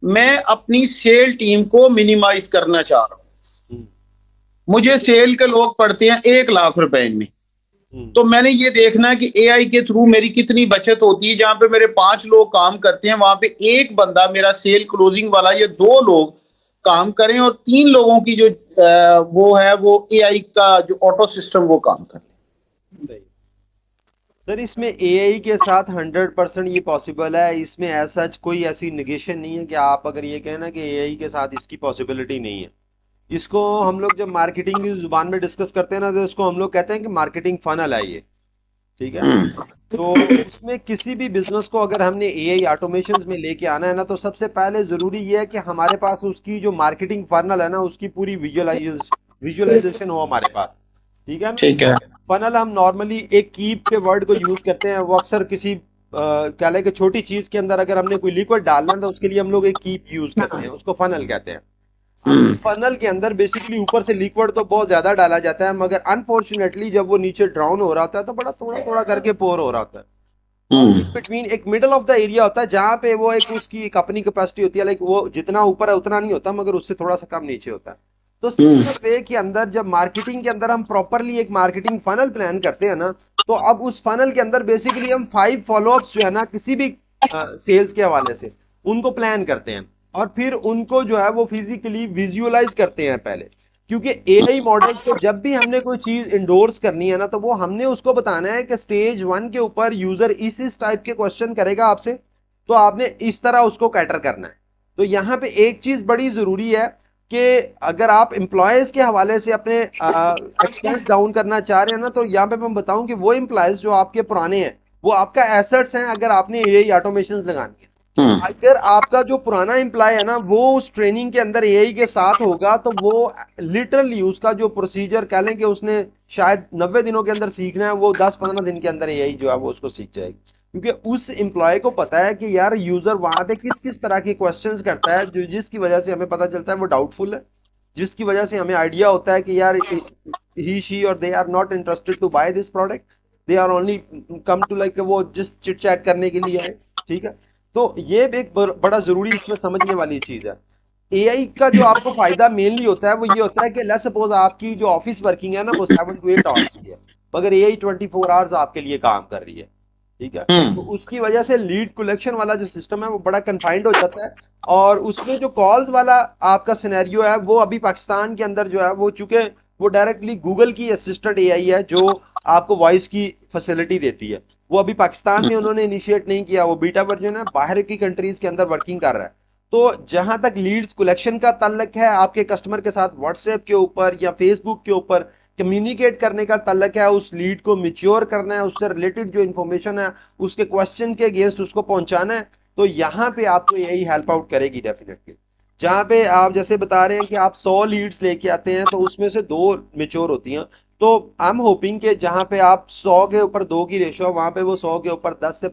मैं अपनी cell team को मिनिमाइज करना चाह रहा हूँ। हम्म। मुझे सेल के लोग पड़ते हैं 1 लाख रुपए में। हम्म। तो मैंने ये देखना है कि एआई के थ्रू मेरी कितनी बचत होती है। जहां पे मेरे 5 लोग काम करते हैं, वहां पे एक बंदा मेरा सेल क्लोजिंग वाला, ये 2 लोग काम करें और 3 लोगों की जो वो है, वो एआई का जो ऑटो सिस्टम वो काम करे। सही। सर इसमें एआई के साथ 100% ये पॉसिबल है, इसमें ऐसा कोई ऐसी निगेशन नहीं है कि आप अगर ये कहना कि एआई के साथ इसकी पॉसिबिलिटी नहीं है। इसको हम लोग जब मार्केटिंग की जुबान में डिस्कस करते हैं ना, तो इसको हम लोग कहते हैं कि मार्केटिंग फनल है ये। ठीक है। हम्म। तो उसमें किसी भी बिजनेस को अगर हमने एआई ऑटोमेशन में लेके आना है ना, तो सबसे पहले जरूरी ये है कि हमारे पास उसकी जो मार्केटिंग फनल है ना, उसकी पूरी विजुअलाइजेशन हो हमारे पास। ठीक है ना। ठीक है। फनल हम नॉर्मली एक कीप के वर्ड को यूज करते हैं, वो अक्सर किसी क्या लेके छोटी चीज के अंदर अगर हमने कोई लिक्विड डालना है तो उसके लिए हम लोग एक कीप यूज करते हैं, उसको फनल कहते हैं। अब हम्म। उस फनल के अंदर बेसिकली ऊपर से लिक्विड तो बहुत ज्यादा डाला जाता है, मगर अनफॉर्चुनेटली जब वो नीचे ड्राउन हो रहा होता है तो बड़ा थोड़ा थोड़ा करके पोर हो रहा होता है। और इन हम्म। बिटवीन एक मिडल ऑफ द एरिया होता है जहां पे वो एक उसकी एक अपनी कैपेसिटी होती है, लाइक वो जितना ऊपर है उतना नहीं होता मगर उससे थोड़ा सा कम नीचे होता है। तो हम्म। सिमिलर वे के अंदर जब मार्केटिंग के अंदर हम प्रॉपरली एक मार्केटिंग फनल प्लान करते हैं ना, तो अब उस फनल के अंदर बेसिकली हम 5 फॉलोअप्स जो है ना किसी भी सेल्स के हवाले से उनको प्लान करते हैं, और फिर उनको जो है वो फिजिकली विजुअलाइज करते हैं पहले। क्योंकि एआई मॉडल्स को जब भी हमने कोई चीज इंडोर्स करनी है ना, तो वो हमने उसको बताना है कि स्टेज 1 के ऊपर यूजर इस टाइप के क्वेश्चन करेगा आपसे, तो आपने इस तरह उसको कैटर करना है। तो यहाँ पे एक चीज बड़ी जरूरी है कि अगर आप एम्प्लॉयज के हवाले से अपने एक्सपेंस डाउन करना चाह रहे हैं ना, तो यहाँ पे मैं बताऊं कि वो एम्प्लॉयज जो आपके पुराने हैं वो आपका एसेट्स हैं अगर आपने एआई ऑटोमेशन लगानी है। हम्म। अगर आपका जो पुराना एम्प्लॉय है ना वो उस ट्रेनिंग के अंदर एआई के साथ होगा, तो वो लिटरली उसका जो प्रोसीजर कह लें कि उसने शायद 90 दिनों के अंदर सीखना है, वो 10-15 दिन के अंदर एआई जो है वो उसको सीख जाएगी। क्योंकि उस एम्प्लॉय को पता है कि यार यूजर वहां पे किस किस तरह के क्वेश्चंस करता है, जो जिसकी वजह से हमें पता चलता है वो डाउटफुल है, जिसकी वजह से हमें आइडिया होता है कि यार ही शी और they are not interested to buy this product, they are only come to like वो जस्ट चिट चैट करने के लिए है। ठीक है। तो ये भी एक बड़ा जरूरी इसमें समझने वाली चीज है। एआई का जो आपको फायदा मेनली होता है वो ये होता है कि लेट्स सपोज आपकी जो ऑफिस वर्किंग है ना वो 7 to 8 आवर्स की है, मगर एआई 24 आवर्स आपके लिए काम कर रही है। ठीक है। तो हम्म। उसकी वजह से लीड कलेक्शन वाला जो सिस्टम है वो बड़ा कन्फाइंड हो जाता है। और उसमें जो कॉल्स वाला आपका सिनेरियो है वो अभी पाकिस्तान के अंदर जो है वो चूंकि वो डायरेक्टली गूगल की असिस्टेंट एआई है जो आपको वॉइस की फैसिलिटी देती है, वो अभी पाकिस्तान में उन्होंने इनिशिएट नहीं किया, वो बीटा वर्जन है, बाहर की कंट्रीज के अंदर वर्किंग कर रहा है। तो जहां तक लीड्स कलेक्शन का ताल्लुक है आपके कस्टमर के साथ व्हाट्सएप के ऊपर या फेसबुक के ऊपर कम्युनिकेट करने का ताल्लुक है, उस लीड को मिच्योर करना है, उससे रिलेटेड जो इन्फॉर्मेशन है उसके क्वेश्चन के अगेंस्ट उसको पहुंचाना है, तो यहाँ पे आपको यही हेल्प आउट करेगी डेफिनेटली। जहाँ पे आप जैसे बता रहे हैं कि आप 100 लीड्स लेके आते हैं तो उसमें से 2 मेच्योर होती हैं, तो आई एम होपिंग कि जहाँ पे आप 100 के ऊपर 2 की रेशो, वहां पे वो 100 के ऊपर 10 से